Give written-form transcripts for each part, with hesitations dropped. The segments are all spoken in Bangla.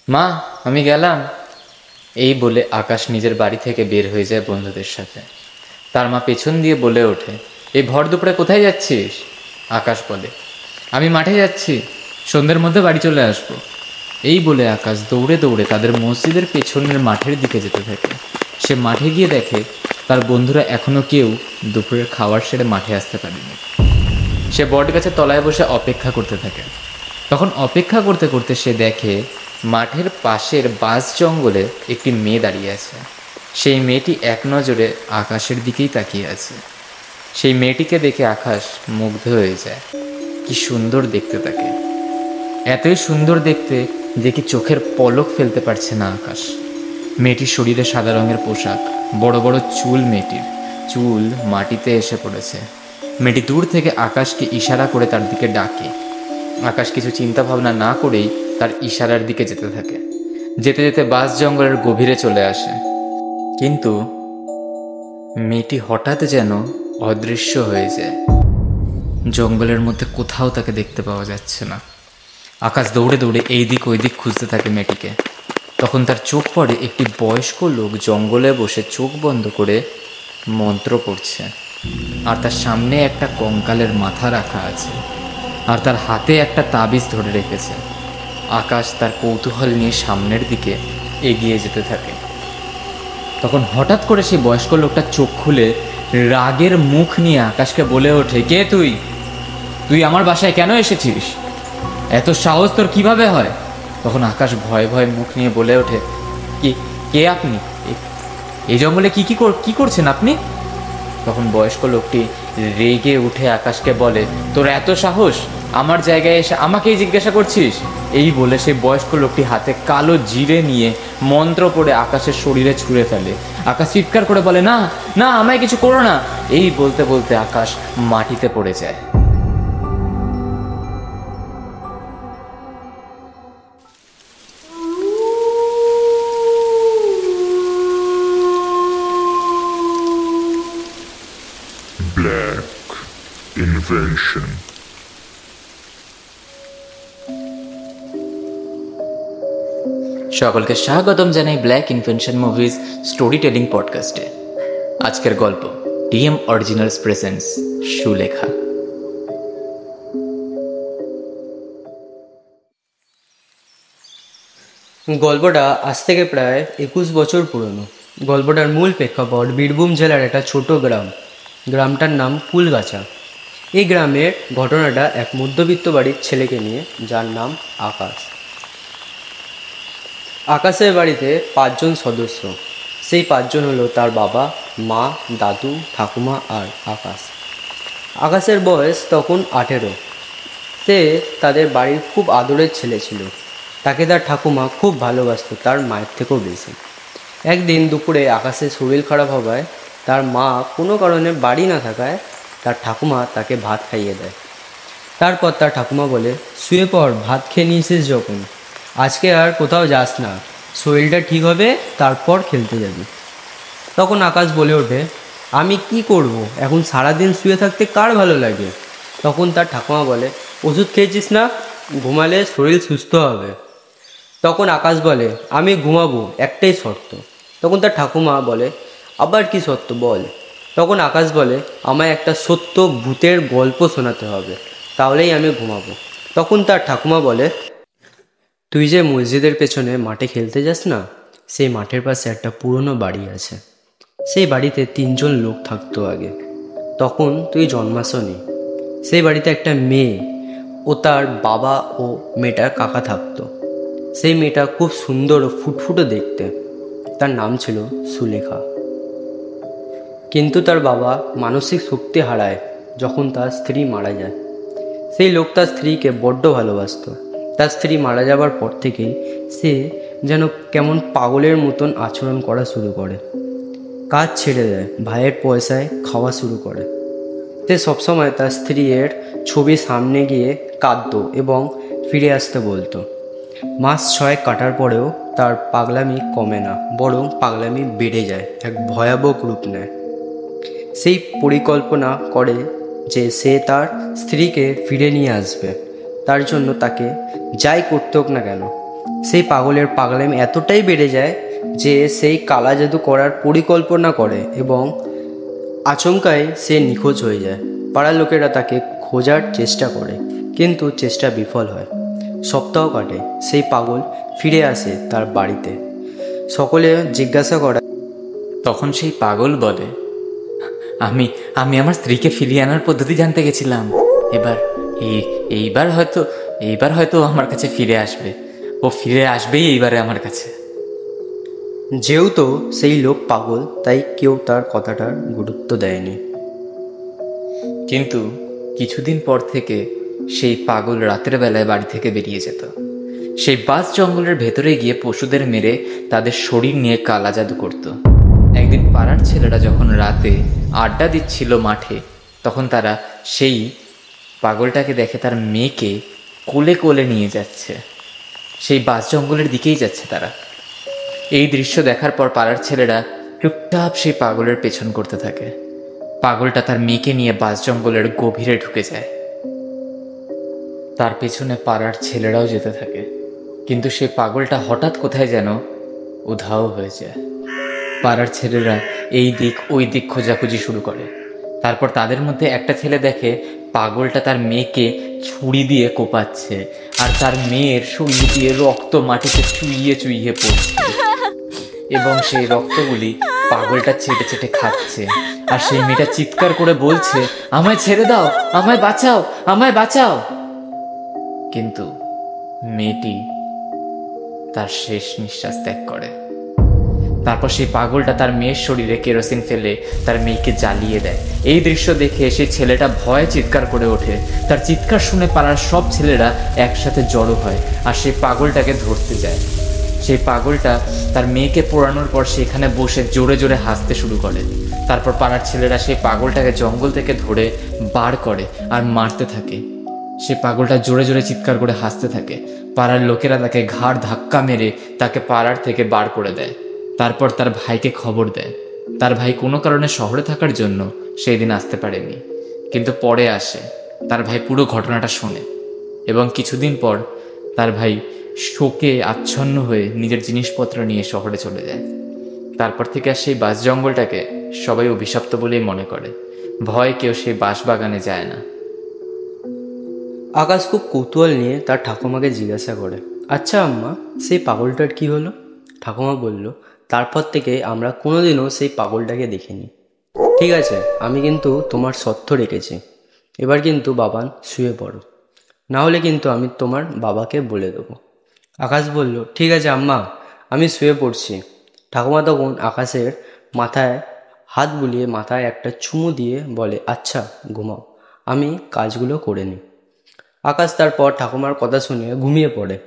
মা, আমি গেলাম। এই বলে আকাশ নিজের বাড়ি থেকে বের হয়ে যায় বন্ধুদের সাথে। তার মা পেছন দিয়ে বলে ওঠে, এই ভর দুপুরে কোথায় যাচ্ছিস? আকাশ বলে, আমি মাঠে যাচ্ছি, সন্ধ্যের মধ্যে বাড়ি চলে আসবো। এই বলে আকাশ দৌড়ে দৌড়ে তাদের মসজিদের পেছনের মাঠের দিকে যেতে থাকে। সে মাঠে গিয়ে দেখে তার বন্ধুরা এখনও কেউ দুপুরের খাবার সেরে মাঠে আসতে পারেনি। সে বট গাছের তলায় বসে অপেক্ষা করতে থাকে। তখন অপেক্ষা করতে করতে সে দেখে মাঠের পাশের বাঁশ জঙ্গলে একটি মেয়ে দাঁড়িয়ে আছে। সেই মেয়েটি এক নজরে আকাশের দিকেই তাকিয়ে আছে। সেই মেয়েটিকে দেখে আকাশ মুগ্ধ হয়ে যায়। কি সুন্দর দেখতে তাকে, এতই সুন্দর দেখতে যে কি চোখের পলক ফেলতে পারছে না আকাশ। মেয়েটির শরীরে সাদা রঙের পোশাক, বড় বড় চুল, মেয়েটির চুল মাটিতে এসে পড়েছে। মেয়েটি দূর থেকে আকাশকে ইশারা করে তার দিকে ডাকে। আকাশ কিছু চিন্তা ভাবনা না করেই তার ইশারার দিকে যেতে থাকে। যেতে যেতে বাঁশ জঙ্গলের গভীরে চলে আসে, কিন্তু মেয়েটি হঠাৎ যেন অদৃশ্য হয়ে যায়। জঙ্গলের মধ্যে কোথাও তাকে দেখতে পাওয়া যাচ্ছে না। আকাশ দৌড়ে দৌড়ে এই দিক ওই দিক খুঁজতে থাকে মেয়েটিকে। তখন তার চোখ পড়ে একটি বয়স্ক লোক জঙ্গলে বসে চোখ বন্ধ করে মন্ত্র পড়ছে। আর তার সামনে একটা কঙ্কালের মাথা রাখা আছে, আর তার হাতে একটা তাবিজ ধরে রেখেছে। আকাশ তার কৌতূহল নিয়ে সামনের দিকে এগিয়ে যেতে থাকে। তখন হঠাৎ করে সেই বয়স্ক লোকটা চোখ খুলে রাগের মুখ নিয়ে আকাশকে বলে ওঠে, কে তুই? তুই আমার বাসায় কেন এসেছিস? এত সাহস তোর কিভাবে হয়? তখন আকাশ ভয়ে ভয়ে মুখ নিয়ে বলে ওঠে, কি, কে আপনি? এই জঙ্গলে কি করছেন আপনি? তখন বয়স্ক লোকটি রেগে উঠে আকাশকে বলে, তোর এত সাহস আমার জায়গায় এসে আমাকেই জিজ্ঞাসা করছিস? এই বলে সেই বয়স্ক লোকটি হাতে কালো জিরে নিয়ে মন্ত্র পড়ে আকাশের শরীরে ছুঁড়ে ফেলে। আকাশ চিৎকার করে বলে, না না, আমায় কিছু করো না। এই বলতে বলতে আকাশ মাটিতে পড়ে যায়। Black Invention. সকলকে স্বাগতম জানাই black invention movies story telling পডকাস্টে। আজকের গল্প টিএম অরিজিনালস প্রেজেন্টস সুলেখা। গল্পটা আজ থেকে প্রায় 21 বছর পুরনো। গল্পটার মূল প্রেক্ষাপট বীরভূম জেলার একটা ছোট গ্রাম। গ্রামটার নাম ফুলগাছা। এই গ্রামের ঘটনাটা এক মধ্যবিত্ত বাড়ির ছেলেকে নিয়ে, যার নাম আকাশ। আকাশের বাড়িতে 5 জন সদস্য। সেই 5 জন হলো তার বাবা, মা, দাদু, ঠাকুমা আর আকাশ। আকাশের বয়স তখন 18। সে তাদের বাড়ির খুব আদরের ছেলে ছিল। তাকে তার ঠাকুমা খুব ভালোবাসত, তার মায়ের থেকেও বেশি। একদিন দুপুরে আকাশের শরীর খারাপ হওয়ায় তার মা কোনো কারণে বাড়ি না থাকায় তার ঠাকুমা তাকে ভাত খাইয়ে দেয়। তারপর তার ঠাকুমা বলে, শুয়ে পড়, ভাত খেয়ে নিয়েছিস যখন, আজকে আর কোথাও যাস না, শরীরটা ঠিক হবে তারপর খেলতে যাবি। তখন আকাশ বলে ওঠে, আমি কি করব, এখন সারাদিন শুয়ে থাকতে কার ভালো লাগে? তখন তার ঠাকুমা বলে, ওষুধ খেয়েছিস না, ঘুমালে শরীর সুস্থ হবে। তখন আকাশ বলে, আমি ঘুমাবো, একটাই শর্ত। তখন তার ঠাকুমা বলে, আবার কি শর্ত বল? তখন আকাশ বলে, আমায় একটা সত্য ভূতের গল্প শোনাতে হবে, তাহলেই আমি ঘুমাবো। তখন তার ঠাকুমা বলে, তুই যে মসজিদের পেছনে মাঠে খেলতে যাস না, সেই মাঠের পাশে একটা পুরনো বাড়ি আছে। সেই বাড়িতে 3 জন লোক থাকতো আগে, তখন তুই জন্মাসনি। সেই বাড়িতে একটা মেয়ে ও তার বাবা ও মেয়েটার কাকা থাকতো। সেই মেয়েটা খুব সুন্দর ও ফুটফুটে দেখতে। তার নাম ছিল সুলেখা। কিন্তু তার বাবা মানসিক শক্তি হারায় যখন তার স্ত্রী মারা যায়। সেই লোক তার স্ত্রীকে বড্ড ভালোবাসত। তার স্ত্রী মারা যাবার পর থেকেই সে যেন কেমন পাগলের মতন আচরণ করা শুরু করে। কাজ ছেড়ে দেয়, ভাইয়ের পয়সায় খাওয়া শুরু করে। সে সবসময় তার স্ত্রীর ছবি সামনে গিয়ে কাঁদতো এবং ফিরে আসতে বলতো। মাস 6 কাটার পরেও তার পাগলামি কমে না, বরং পাগলামি বেড়ে যায়, এক ভয়াবহ রূপ নেয়। সেই পরিকল্পনা করে যে সে তার স্ত্রীকে ফিরে নিয়ে আসবে। তার জন্য তাকে যাই করতে হোক না কেন সেই পাগলের পাগলামি এতটাই বেড়ে যায় যে সেই কালা জাদু করার পরিকল্পনা করে এবং আচমকাই সে নিখোঁজ হয়ে যায়। পাড়ার লোকেরা তাকে খোঁজার চেষ্টা করে, কিন্তু চেষ্টা বিফল হয়। সপ্তাহ কাটে, সেই পাগল ফিরে আসে তার বাড়িতে। সকলে জিজ্ঞাসা করে। তখন সেই পাগল বলে, আমি আমি আমার স্ত্রীকে ফিরিয়ে আনার পদ্ধতি জানতে গেছিলাম। এইবার হয়তো আমার কাছে ফিরে আসবে। ও ফিরে আসবেই এইবারে আমার কাছে। যেহেতু সেই লোক পাগল, তাই কেউ তার কথাটার গুরুত্ব দেয়নি। কিন্তু কিছুদিন পর থেকে সেই পাগল রাতের বেলায় বাড়ি থেকে বেরিয়ে যেত। সেই বাস জঙ্গলের ভেতরে গিয়ে পশুদের মেরে তাদের শরীর নিয়ে কালা জাদু করত। একদিন পাড়ার ছেলেরা যখন রাতে আড্ডা দিচ্ছিল মাঠে, তখন তারা সেই পাগলটাকে দেখে তার মেয়েকে কোলে কোলে নিয়ে যাচ্ছে। সেই বাস জঙ্গলের দিকেই যাচ্ছে তারা। এই দৃশ্য দেখার পর পাড়ার ছেলেরা চুপচাপ সেই পাগলের পেছন করতে থাকে। পাগলটা তার মেয়েকে নিয়ে বাস জঙ্গলের গভীরে ঢুকে যায়। তার পেছনে পাড়ার ছেলেরাও যেতে থাকে, কিন্তু সেই পাগলটা হঠাৎ কোথায় যেন উধাও হয়ে যায়। পাড়ার ছেলেরা এই দিক ওই দিক খোঁজাখুঁজি শুরু করে। তারপর তাদের মধ্যে একটা ছেলে দেখে পাগলটা তার মেয়েকে ছুরি দিয়ে কোপাচ্ছে, আর তার মেয়ের শরীর দিয়ে রক্ত মাটিতে চুইয়ে চুইয়ে পড়ছে এবং সেই রক্তগুলি পাগলটা চেটে চেটে খাচ্ছে। আর সেই মেয়েটা চিৎকার করে বলছে, আমায় ছেড়ে দাও, আমায় বাঁচাও, আমায় বাঁচাও। কিন্তু মেয়েটি তার শেষ নিঃশ্বাস ত্যাগ করে। তারপর সেই পাগলটা তার মেয়ের শরীরে কেরোসিন ফেলে তার মেয়েকে জ্বালিয়ে দেয়। এই দৃশ্য দেখে সেই ছেলেটা ভয়ে চিৎকার করে ওঠে। তার চিৎকার শুনে পাড়ার সব ছেলেরা একসাথে জড়ো হয় আর সেই পাগলটাকে ধরতে যায়। সেই পাগলটা তার মেয়েকে পোড়ানোর পর সেখানে বসে জোরে জোরে হাসতে শুরু করে। তারপর পাড়ার ছেলেরা সেই পাগলটাকে জঙ্গল থেকে ধরে বার করে আর মারতে থাকে। সেই পাগলটা জোরে জোরে চিৎকার করে হাসতে থাকে। পাড়ার লোকেরা তাকে ঘাড় ধাক্কা মেরে তাকে পাড়ার থেকে বার করে দেয়। তারপর তার ভাইকে খবর দেয়। তার ভাই কোনো কারণে শহরে থাকার জন্য সেই দিন আসতে পারেনি, কিন্তু পরে আসে। তার ভাই পুরো ঘটনাটা শোনে এবং কিছুদিন পর তার ভাই শোকে আচ্ছন্ন হয়ে নিজের জিনিসপত্র নিয়ে শহরে চলে যায়। তারপর থেকে আর সেই বাঁশ জঙ্গলটাকে সবাই অভিশপ্ত বলেই মনে করে। ভয় কেউ সেই বাঁশ বাগানে যায় না। আকাশ খুব কৌতূহল নিয়ে তার ঠাকুমাকে জিজ্ঞাসা করে, আচ্ছা আম্মা, সেই পাগলটার কি হলো? ঠাকুমা বলল, তারপর থেকে আমরা কোনোদিনও সেই পাগলটাকে দেখিনি। ঠিক আছে, আমি কিন্তু তোমার শর্ত রেখেছি। এবার কিন্তু বাবান শুয়ে পড়ো, না হলে কিন্তু আমি তোমার বাবাকে বলে দেবো। আকাশ বলল, ঠিক আছে আম্মা, আমি শুয়ে পড়ছি। ঠাকুমা তখন আকাশের মাথায় হাত বুলিয়ে মাথায় একটা চুমু দিয়ে বলে, আচ্ছা ঘুমাও, আমি কাজগুলো করে নিই। আকাশ তারপর ঠাকুমার কথা শুনে ঘুমিয়ে পড়ে।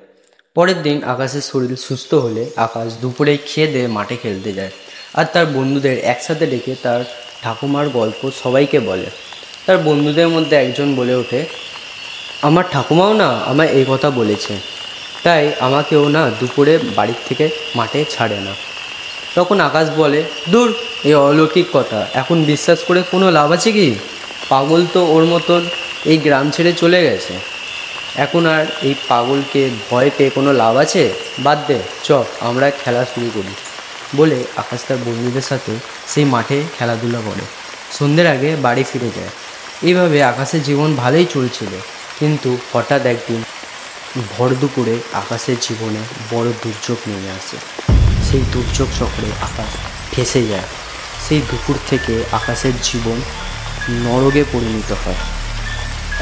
পরের দিন আকাশের শরীর সুস্থ হলে আকাশ দুপুরে খেয়ে দিয়ে মাঠে খেলতে যায় আর তার বন্ধুদের একসাথে ডেকে তার ঠাকুমার গল্প সবাইকে বলে। তার বন্ধুদের মধ্যে একজন বলে ওঠে, আমার ঠাকুমাও না আমায় এই কথা বলেছে, তাই আমাকেও না দুপুরে বাড়ির থেকে মাঠে ছাড়ে না। তখন আকাশ বলে, দূর, এই অলৌকিক কথা এখন বিশ্বাস করে কোনো লাভ আছে কি? পাগল তো ওর মতন এই গ্রাম ছেড়ে চলে গেছে, এখন আর এই পাগলকে ভয় পেয়ে কোনো লাভ আছে? বাদ দে, চ আমরা খেলা শুরু করি। বলে আকাশ তার বন্ধুদের সাথে সেই মাঠে খেলাধুলা করে সন্ধ্যের আগে বাড়ি ফিরে যায়। এইভাবে আকাশের জীবন ভালোই চলছিল, কিন্তু হঠাৎ একদিন ভর দুপুরে আকাশের জীবনে বড় দুর্যোগ নেমে আসে। সেই দুর্যোগ চক্রে আকাশ ফেঁসে যায়। সেই দুপুর থেকে আকাশের জীবন নরকে পরিণত হয়।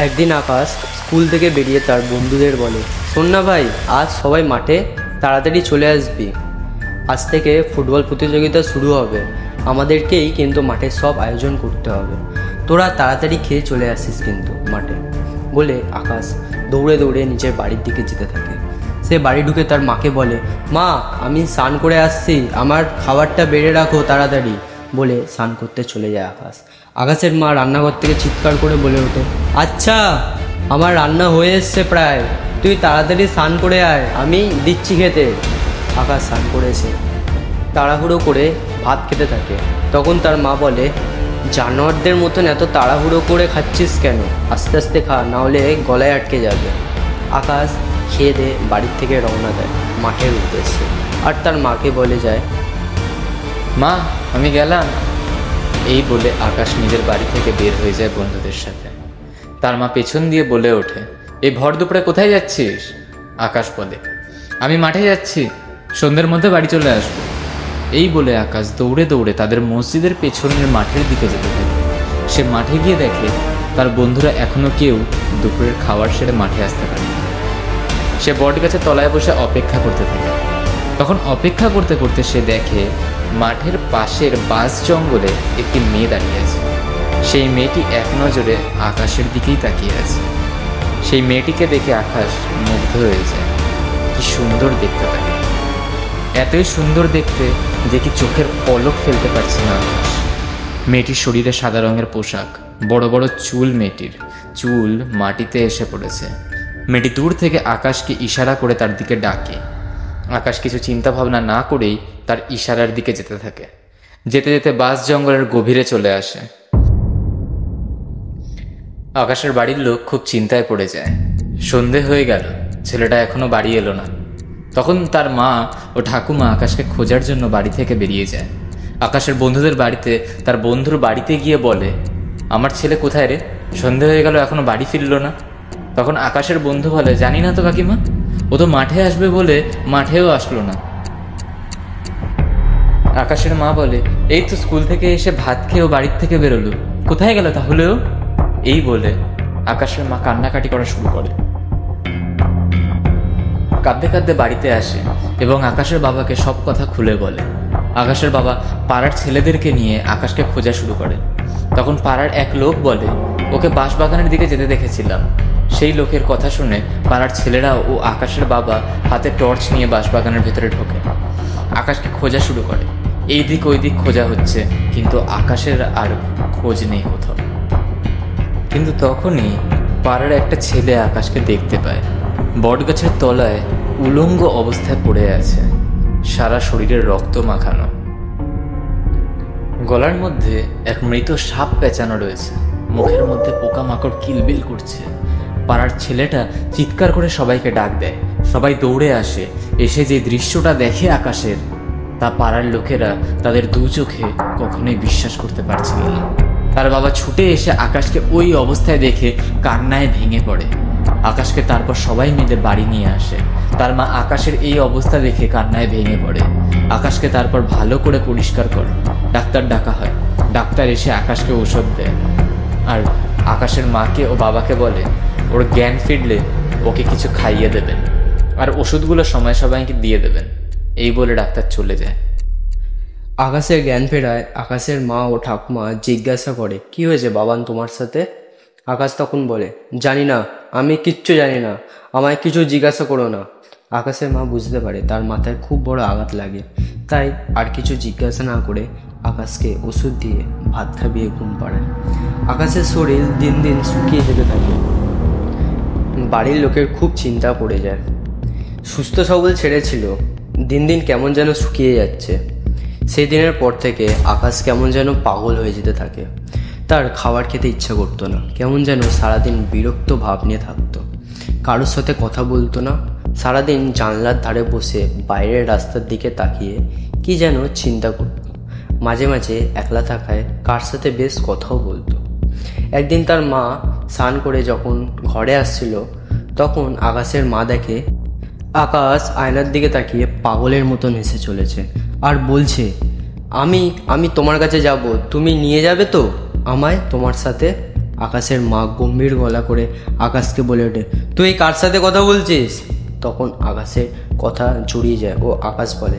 একদিন আকাশ স্কুল থেকে বেরিয়ে তার বন্ধুদের বলে, শোন না ভাই, আজ সবাই মাঠে তাড়াতাড়ি চলে আসবি, আজ থেকে ফুটবল প্রতিযোগিতা শুরু হবে, আমাদেরকেই কিন্তু মাঠে সব আয়োজন করতে হবে, তোরা তাড়াতাড়ি খেয়ে চলে আসিস কিন্তু মাঠে। বলে আকাশ দৌড়ে দৌড়ে নিজের বাড়ির দিকে যেতে থাকে। সে বাড়ি ঢুকে তার মাকে বলে, মা আমি স্নান করে আসছি, আমার খাবারটা বেড়ে রাখো তাড়াতাড়ি। বলে স্নান করতে চলে যায় আকাশ। আকাশের মা রান্নাঘর থেকে চিৎকার করে বলে ওঠে, আচ্ছা আমার রান্না হয়ে এসছে প্রায়, তুই তাড়াতাড়ি স্নান করে আয়, আমি দিচ্ছি খেতে। আকাশ স্নান করে এসে তাড়াহুড়ো করে ভাত খেতে থাকে। তখন তার মা বলে, জানোয়ারদের মতন এত তাড়াহুড়ো করে খাচ্ছিস কেন? আস্তে আস্তে খা, নাহলে গলায় আটকে যাবে। আকাশ খেয়ে দিয়ে বাড়ির থেকে রওনা দেয়। মাঠের উদ্দেশ্যে, আর তার মাকে বলে যায়, মা আমি গেলাম। এই বলে আকাশ নিজের বাড়ি থেকে বের হয়ে যায় বন্ধুদের সাথে। তার মা পেছন দিয়ে বলে ওঠে, এই ভর দুপুরে কোথায় যাচ্ছিস? আকাশ বলে, আমি মাঠে যাচ্ছি, সন্ধ্যের মধ্যে বাড়ি চলে আসবো। এই বলে আকাশ দৌড়ে দৌড়ে তাদের মসজিদের পেছনের মাঠের দিকে যেতে থাকে। সে মাঠে গিয়ে দেখে তার বন্ধুরা এখনো কেউ দুপুরের খাবার সেরে মাঠে আসতে পারে। সে বট গাছের তলায় বসে অপেক্ষা করতে থাকে। তখন অপেক্ষা করতে করতে সে দেখে মাঠের পাশের বাঁশ জঙ্গলে একটি মেয়ে দাঁড়িয়ে আছে। সেই মেয়েটি এক নজরে আকাশের দিকেই তাকিয়ে আছে। সেই মেয়েটিকে দেখে আকাশ মুগ্ধ হয়ে যায়। কি সুন্দর দেখতে তাকে, এতই সুন্দর দেখতে যে কি চোখের পলক ফেলতে পারছে না আকাশ। মেয়েটির শরীরে সাদা রঙের পোশাক, বড় বড় চুল, মেয়েটির চুল মাটিতে এসে পড়েছে। মেয়েটি দূর থেকে আকাশকে ইশারা করে তার দিকে ডাকে। আকাশ কিছু চিন্তা ভাবনা না করেই তার ইশারার দিকে যেতে থাকে। যেতে যেতে বাঁশ জঙ্গলের গভীরে চলে আসে। আকাশের বাড়ির লোক খুব চিন্তায় পড়ে যায়। সন্ধে হয়ে গেল, ছেলেটা এখনো বাড়ি এলো না। তখন তার মা ও ঠাকুমা আকাশকে খোঁজার জন্য বাড়ি থেকে বেরিয়ে যায়। আকাশের বন্ধুদের বাড়িতে তার বন্ধুর বাড়িতে গিয়ে বলে, আমার ছেলে কোথায় রে? সন্ধে হয়ে গেল এখনো বাড়ি ফিরল না। তখন আকাশের বন্ধু বলে, জানি না তো কাকিমা, ও তো মাঠে আসবে বলে মাঠেও আসলো না। আকাশের মা বলে, এই তো স্কুল থেকে এসে ভাত খেয়েও বাড়ির থেকে বেরোলো, কোথায় গেল তাহলেও? এই বলে আকাশের মা কান্নাকাটি করা শুরু করে। কাঁদতে কাঁদতে বাড়িতে আসে এবং আকাশের বাবাকে সব কথা খুলে বলে। আকাশের বাবা পাড়ার ছেলেদেরকে নিয়ে আকাশকে খোঁজা শুরু করে। তখন পাড়ার এক লোক বলে, ওকে বাঁশবাগানের দিকে যেতে দেখেছিলাম। সেই লোকের কথা শুনে পাড়ার ছেলেরা ও আকাশের বাবা হাতে টর্চ নিয়ে বাঁশবাগানের ভেতরে ঢোকে। আকাশকে খোঁজা শুরু করে। এই দিক ওই দিক খোঁজা হচ্ছে, কিন্তু আকাশের আর খোঁজ নেই কোথাও। কিন্তু তখনই পাড়ার একটা ছেলে আকাশকে দেখতে পায়। বটগাছের তলায় উলঙ্গ অবস্থায় পড়ে আছে, সারা শরীরের রক্ত মাখানো। গলার মধ্যে এক মৃত সাপ পেঁচানো রয়েছে, মুখের মধ্যে পোকামাকড় কিলবিল করছে। পাড়ার ছেলেটা চিৎকার করে সবাইকে ডাক দেয়। সবাই দৌড়ে আসে। এসে যে দৃশ্যটা দেখে আকাশের, তা পাড়ার লোকেরা তাদের দু চোখে কখনোই বিশ্বাস করতে পারছিল না। তার বাবা ছুটে এসে আকাশকে ওই অবস্থায় দেখে কান্নায় ভেঙে পড়ে। আকাশকে তারপর সবাই মিলে বাড়ি নিয়ে আসে। তার মা আকাশের এই অবস্থা দেখে কান্নায় ভেঙে পড়ে। আকাশকে তারপর ভালো করে পরিষ্কার করে ডাক্তার ডাকা হয়। ডাক্তার এসে আকাশকে ঔষধ দেয় আর আকাশের মাকে ও বাবাকে বলে, ওর জ্ঞান ফিরলে ওকে কিছু খাইয়ে দেবেন আর ওষুধগুলো সময় সবাইকে দিয়ে দেবেন। এই বলে ডাক্তার চলে যায়। আকাশের জ্ঞান ফেরায় আকাশের মা ও ঠাকুমা জিজ্ঞাসা করে, কি হয়েছে বাবান তোমার সাথে? আকাশ তখন বলে, জানি না, আমি কিচ্ছু জানি না, আমায় কিছু জিজ্ঞাসা করো না। আকাশের মা বুঝতে পারে তার মাথায় খুব বড় আঘাত লাগে, তাই আর কিছু জিজ্ঞাসা না করে আকাশকে ওষুধ দিয়ে ভাত খাইয়ে ঘুম পাড়ায়। আকাশের শরীর দিন দিন শুকিয়ে যেতে থাকে। বাড়ির লোকের খুব চিন্তা পড়ে যায়। সুস্থ সবল ছেড়েছিল, দিন দিন কেমন যেন শুকিয়ে যাচ্ছে। সেই দিনের পর থেকে আকাশ কেমন যেন পাগল হয়ে যেতে থাকে। তার খাবার খেতে ইচ্ছা করতো না, কেমন যেন সারাদিন বিরক্ত ভাব নিয়ে থাকতো। কারোর সাথে কথা বলতো না, সারাদিন জানলার ধারে বসে বাইরের রাস্তার দিকে তাকিয়ে কি যেন চিন্তা করত। মাঝে মাঝে একলা থাকায় কার সাথে বেশ কথাও বলতো। একদিন তার মা স্নান করে যখন ঘরে আসছিল, তখন আকাশের মা দেখে আকাশ আয়নার দিকে তাকিয়ে পাগলের মতন হেসে চলেছে আর বলছে, আমি তোমার কাছে যাব, তুমি নিয়ে যাবে তো আমায় তোমার সাথে? আকাশের মা গম্ভীর গলা করে আকাশকে বলে ওঠে, তুই কার সাথে কথা বলছিস? তখন আকাশের কথা জড়িয়ে যায় ও আকাশ বলে,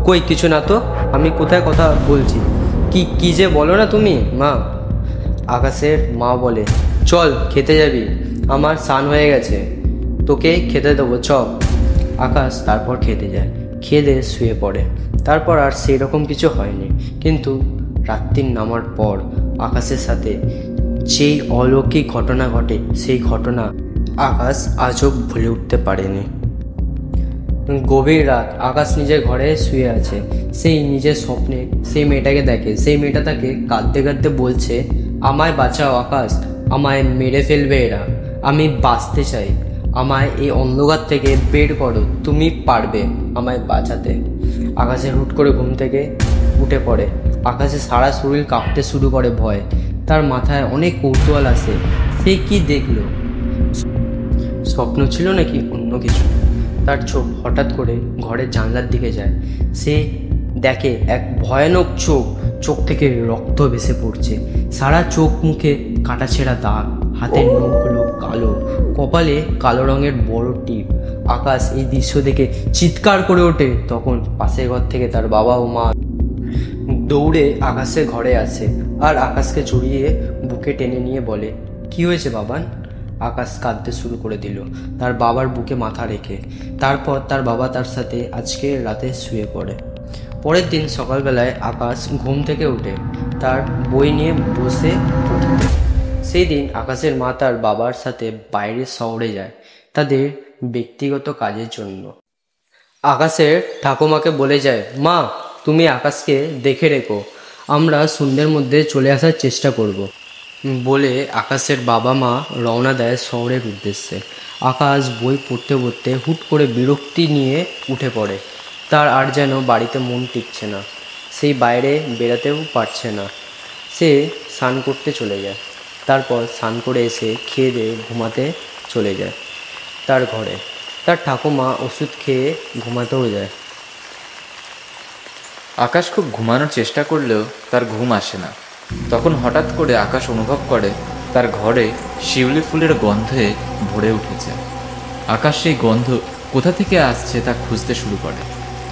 কই কিছু না তো, আমি কোথায় কথা বলছি? কি যে বলো না তুমি মা। আকাশের মা বলে, চল খেতে যাবি, আমার স্নান হয়ে গেছে, তোকে খেতে দেবো চ। আকাশ তারপর খেতে যায়, খেয়ে শুয়ে পড়ে। তারপর আর সেই রকম কিছু হয়নি, কিন্তু রাত্রির নামার পর আকাশের সাথে যেই অলৌকিক ঘটনা ঘটে, সেই ঘটনা আকাশ আজও ভুলে উঠতে পারেনি। গভীর রাত, আকাশ নিজের ঘরে শুয়ে আছে। সেই নিজের স্বপ্নে সেই মেয়েটাকে দেখে। সেই মেয়েটা তাকে কাঁদতে কাঁদতে বলছে, আমায় বাঁচাও আকাশ, আমায় মেরে ফেলবে এরা, আমি বাঁচতে চাই, আমায় এই অন্ধকার থেকে বের করো, তুমি পারবে আমায় বাঁচাতে। আকাশের হুট করে ঘুম থেকে উঠে পড়ে। আকাশে সারা শরীর কাঁপতে শুরু করে ভয়। তার মাথায় অনেক কৌতূহল আসে। সে কি দেখলো? স্বপ্ন ছিল নাকি অন্য কিছু? তার চোখ হঠাৎ করে ঘরের জানলার দিকে যায়। সে দেখে এক ভয়ানক চোখ থেকে রক্ত ভেসে পড়ছে। সারা চোখ মুখে কাটাছেঁড়া দাগ, হাতের নখগুলো কালো, কপালে কালো রঙের বড় টিপ। আকাশ এই দৃশ্য দেখে চিৎকার করে ওঠে। তখন পাশের ঘর থেকে তার বাবা ও মা দৌড়ে আকাশের ঘরে আসে আর আকাশকে জড়িয়ে বুকে টেনে নিয়ে বলে, কি হয়েছে বাবান? আকাশ কাঁদতে শুরু করে দিল তার বাবার বুকে মাথা রেখে। তারপর তার বাবা তার সাথে আজকে রাতে শুয়ে পড়ে। পরের দিন সকালবেলায় আকাশ ঘুম থেকে উঠে তার বই নিয়ে বসে পড়তে। সেই দিন আকাশের মা তার বাবার সাথে বাইরের শহরে যায় তাদের ব্যক্তিগত কাজের জন্য। আকাশের ঠাকুমাকে বলে যায়, মা তুমি আকাশকে দেখে রেখো, আমরা সন্ধ্যের মধ্যে চলে আসার চেষ্টা করব। বলে আকাশের বাবা মা রওনা দেয় শহরের উদ্দেশ্যে। আকাশ বই পড়তে পড়তে হুট করে বিরক্তি নিয়ে উঠে পড়ে। তার আর যেন বাড়িতে মন টিকছে না, সেই বাইরে বেরাতেও পারছে না। সে স্নান করতে চলে যায়। তারপর স্নান করে এসে খেয়ে দিয়ে ঘুমাতে চলে যায় তার ঘরে। তার ঠাকুমা ওষুধ খেয়ে ঘুমাতেও যায়। আকাশ খুব ঘুমানোর চেষ্টা করলেও তার ঘুম আসে না। তখন হঠাৎ করে আকাশ অনুভব করে তার ঘরে শিউলি ফুলের গন্ধে ভরে উঠেছে। আকাশ সেই গন্ধ কোথা থেকে আসছে তা খুঁজতে শুরু করে।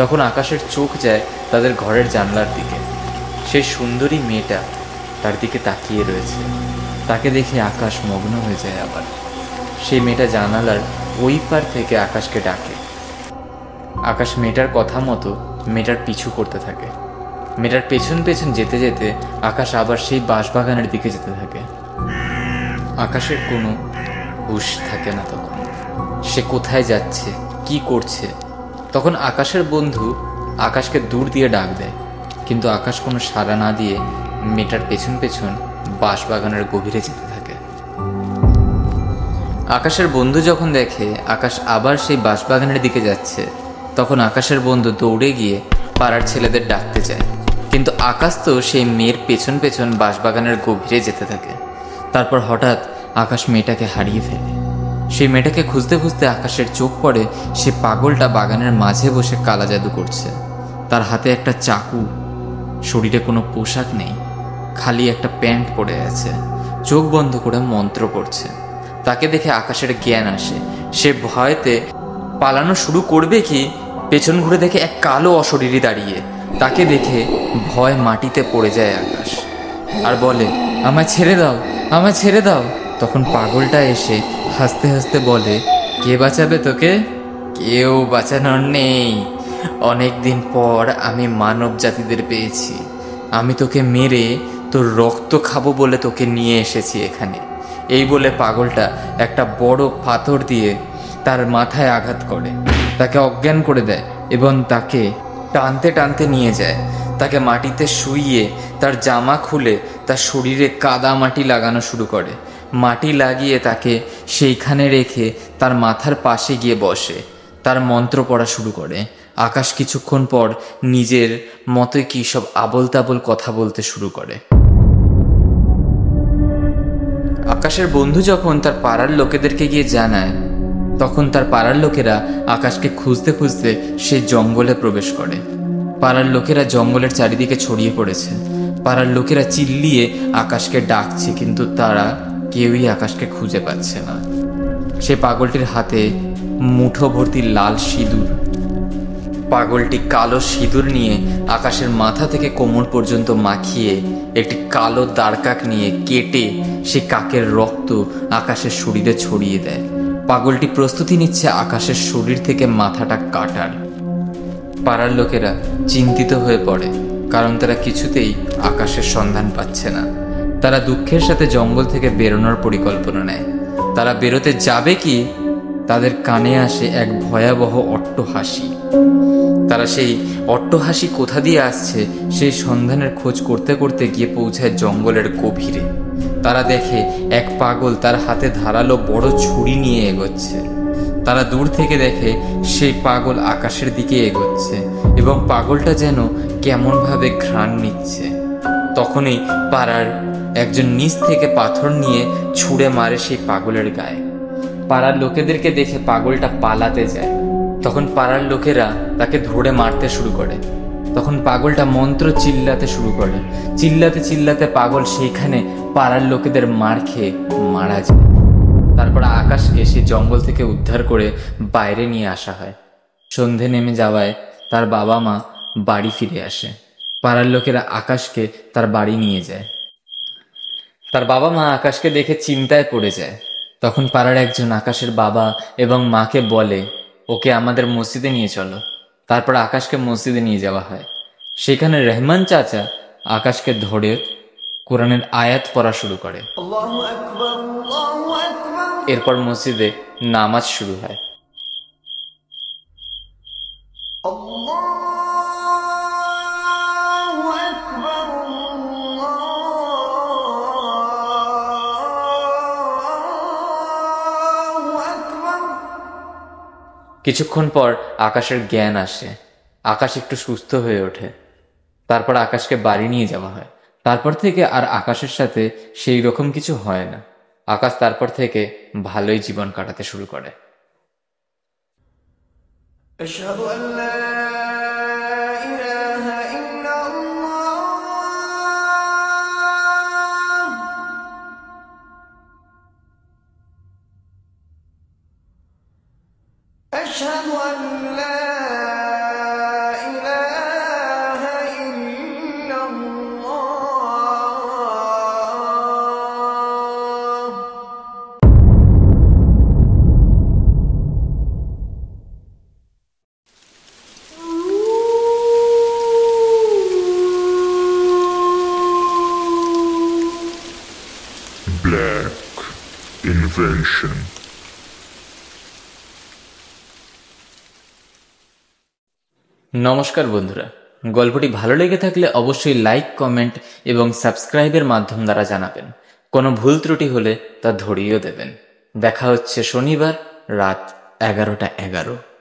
তখন আকাশের চোখ যায় তাদের ঘরের জানলার দিকে। সেই সুন্দরী মেয়েটা তার দিকে তাকিয়ে রয়েছে। তাকে দেখে আকাশ মগ্ন হয়ে যায়। আবার সেই মেয়েটা জানালার ওই পার থেকে আকাশকে ডাকে। আকাশ মেয়েটার কথা মতো মেয়েটার পিছু করতে থাকে। মেয়েটার পেছন পেছন যেতে যেতে আকাশ আবার সেই বাঁশবাগানের দিকে যেতে থাকে। আকাশের কোনো হুঁশ থাকে না তখন, সে কোথায় যাচ্ছে, কি করছে। তখন আকাশের বন্ধু আকাশকে দূর দিয়ে ডাক দেয়, কিন্তু আকাশ কোনো সাড়া না দিয়ে মেয়েটার পেছন পেছন বাঁশবাগানের গভীরে যেতে থাকে। আকাশের বন্ধু যখন দেখে আকাশ আবার সেই বাঁশবাগানের দিকে যাচ্ছে, তখন আকাশের বন্ধু দৌড়ে গিয়ে পাড়ার ছেলেদের ডাকতে যায়, কিন্তু আকাশ তো সেই মেয়ের পেছন পেছন বাঁশবাগানের গভীরে যেতে থাকে। তারপর হঠাৎ আকাশ মেয়েটাকে হারিয়ে ফেলে। সেই মেয়েটাকে খুঁজতে খুঁজতে আকাশের চোখ পড়ে সে পাগলটা বাগানের মাঝে বসে কালা জাদু করছে। তার হাতে একটা চাকু, শরীরে কোনো পোশাক নেই, খালি একটা প্যান্ট পরে আছে, চোখ বন্ধ করে মন্ত্র করছে। তাকে দেখে আকাশের জ্ঞান আসে। সে ভয়তে পালানো শুরু করবে কি, পেছন ঘুরে দেখে এক কালো অশরীরী দাঁড়িয়ে। তাকে দেখে ভয় মাটিতে পড়ে যায় আকাশ আর বলে, আমায় ছেড়ে দাও, আমায় ছেড়ে দাও। তখন পাগলটা এসে হাসতে হাসতে বলে, কে বাঁচাবে তোকে? কেউ বাঁচানোর নেই। অনেক দিন পর আমি মানব জাতিদের পেয়েছি। আমি তোকে মেরে তোর রক্ত খাবো বলে তোকে নিয়ে এসেছি এখানে। এই বলে পাগলটা একটা বড় পাথর দিয়ে তার মাথায় আঘাত করে, তাকে অজ্ঞান করে দেয় এবং তাকে টানতে টানতে নিয়ে যায়। তাকে মাটিতে শুইয়ে তার জামা খুলে তার শরীরে কাদা মাটি লাগানো শুরু করে। মাটি লাগিয়ে তাকে সেইখানে রেখে তার মাথার পাশে গিয়ে বসে, তার মন্ত্র পড়া শুরু করে। আকাশ কিছুক্ষণ পর নিজের মতোই কি সব আবোল তাবোল কথা বলতে শুরু করে। আকাশের বন্ধু যখন তার পাড়ার লোকেদেরকে গিয়ে জানায়, তখন তার পাড়ার লোকেরা আকাশকে খুঁজতে খুঁজতে সে জঙ্গলে প্রবেশ করে। পাড়ার লোকেরা জঙ্গলের চারিদিকে ছড়িয়ে পড়েছে। পাড়ার লোকেরা চিল্লিয়ে আকাশকে ডাকছে, কিন্তু তারা কেউই আকাশকে খুঁজে পাচ্ছে না। সে পাগলটির হাতে মুঠো ভর্তি লাল সিঁদুর। পাগলটি কালো সিঁদুর নিয়ে আকাশের মাথা থেকে কোমর পর্যন্ত মাখিয়ে একটি কালো দাঁড়কাক নিয়ে কেটে সে কাকের রক্ত আকাশের শরীরে ছড়িয়ে দেয়। পাগলটি প্রস্তুতি নিচ্ছে আকাশের শরীর থেকে মাথাটা কাটার। পাড়ার লোকেরা চিন্তিত হয়ে পড়ে, কারণ তারা কিছুতেই আকাশের সন্ধান পাচ্ছে না। তারা দুঃখের সাথে জঙ্গল থেকে বেরোনোর পরিকল্পনা নেয়। তারা বেরোতে যাবে কি, তাদের কানে আসে এক ভয়াবহ অট্টহাসি। তারা সেই অট্টহাসি কোথা দিয়ে আসছে সেই সন্ধানের খোঁজ করতে করতে গিয়ে পৌঁছায় জঙ্গলের গভীরে। তারা দেখে এক পাগল তার হাতে ধারালো বড় ছুরি নিয়ে এগোচ্ছে। তারা দূর থেকে দেখে সেই পাগল আকাশের দিকে এগোচ্ছে এবং পাগলটা যেন কেমনভাবে ঘ্রাণ নিচ্ছে। তখনই পাড়ার একজন নিচ থেকে পাথর নিয়ে ছুঁড়ে মারে সেই পাগলের গায়ে। পাড়ার লোকেদেরকে দেখে পাগলটা পালাতে যায়। তখন পাড়ার লোকেরা তাকে ধরে মারতে শুরু করে। তখন পাগলটা মন্ত্র চিল্লাতে শুরু করে। চিল্লাতে চিল্লাতে পাগল সেইখানে পাড়ার লোকেদের মার খেয়ে মারা যায়। তারপর আকাশ এসে জঙ্গল থেকে উদ্ধার করে বাইরে নিয়ে আসা হয়। সন্ধে নেমে যাওয়ায় তার বাবা মা বাড়ি ফিরে আসে। পাড়ার লোকেরা আকাশকে তার বাড়ি নিয়ে যায়। তার বাবা মা আকাশকে দেখে চিন্তায় পড়ে যায়। তখন পাড়ার একজন আকাশের বাবা এবং মাকে বলে, ওকে আমাদের মসজিদে নিয়ে চলো। তারপর আকাশকে মসজিদে নিয়ে যাওয়া হয়। সেখানে রহমান চাচা আকাশকে ধরে কোরআনের আয়াত পড়া শুরু করে। এরপর মসজিদে নামাজ শুরু হয়। কিছুক্ষণ পর আকাশের জ্ঞান আসে। আকাশ একটু সুস্থ হয়ে ওঠে। তারপর আকাশকে বাড়ি নিয়ে যাওয়া হয়। তারপর থেকে আর আকাশের সাথে সেই রকম কিছু হয় না। আকাশ তারপর থেকে ভালোই জীবন কাটাতে শুরু করে। أشهد أن لا إله إلا الله. Black invention. নমস্কার বন্ধুরা, গল্পটি ভালো লেগে থাকলে অবশ্যই লাইক, কমেন্ট এবং সাবস্ক্রাইবের মাধ্যম দ্বারা জানাবেন। কোনো ভুল ত্রুটি হলে তা ধরিয়েও দেবেন। দেখা হচ্ছে শনিবার রাত 11টা 11।